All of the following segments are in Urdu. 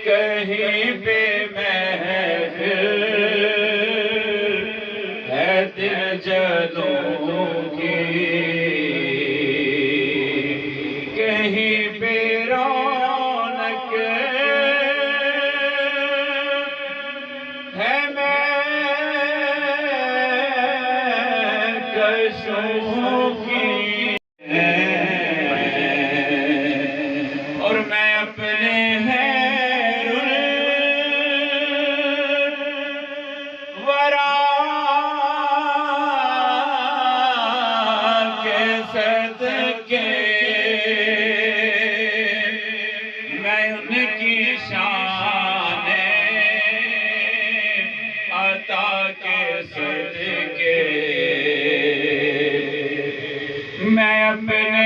کہیں پہ محفل ہے دل جلوں کی، کہیں پہ رونق ہے میں کشوں کی، اور میں اپنے صدقے میں ان کی شان عطا کے صدقے میں اپنے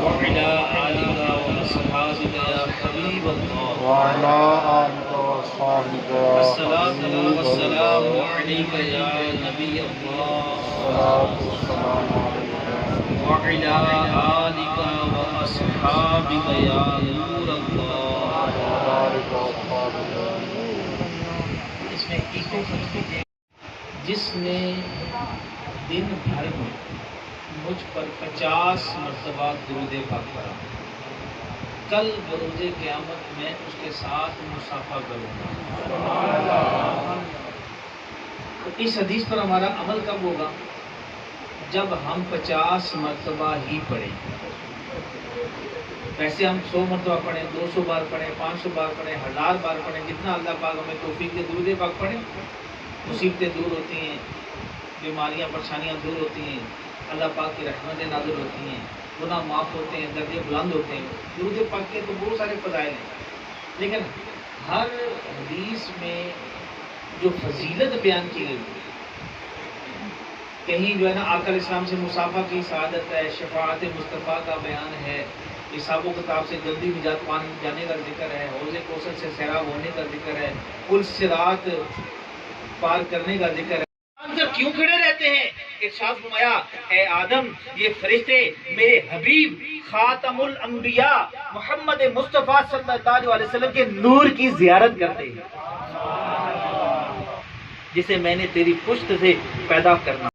وعلى آلك وأصحابك يا حبيب الله وعلى آلك وأصحابك يا الصلاة والسلام عليك يا نبي الله والسلام عليك وعلى آلك وأصحابك يا نور الله. اس میں ایکو جس نے دن بھر میں مجھ پر 50 مرتبہ درود پاک پڑھا، کل بروز قیامت میں اس کے ساتھ مصافحہ کروں گا. اس حدیث پر ہمارا عمل کب ہوگا؟ جب ہم 50 مرتبہ ہی پڑھیں. ویسے ہم 100 مرتبہ پڑھیں، 200 بار پڑھیں، 500 بار پڑھیں، 1000 بار پڑھیں، جتنا اللہ پاک ہمیں توفیق دے درود پاک پڑھیں. مصیبتیں دور ہوتی ہیں، بیماریاں پریشانیاں دور ہوتی ہیں، اللہ پاک کی رحمتیں نازل ہوتی ہیں، گناہ معاف ہوتے ہیں، درجے بلند ہوتے ہیں. درود پاک کے تو بہت سارے فضائل ہیں، لیکن ہر حدیث میں جو فضیلت بیان کی گئی، کہیں جو ہے نا آقا علیہ السلام سے مصافحہ کی سعادت ہے، شفاعت مصطفیٰ کا بیان ہے، حساب و کتاب سے جلدی نجات پان جانے کا ذکر ہے، حوض کوثر سے سیراب ہونے کا ذکر ہے، پل صراط پار کرنے کا ذکر ہے. کیوں کھڑے رہتے ہیں؟ ارشاد فرمایا اے آدم یہ فرشتے میرے حبیب خاتم الانبیاء محمد مصطفیٰ صلی اللہ علیہ وسلم کے نور کی زیارت کرتے ہیں، جسے میں نے تیری پشت سے پیدا کرنا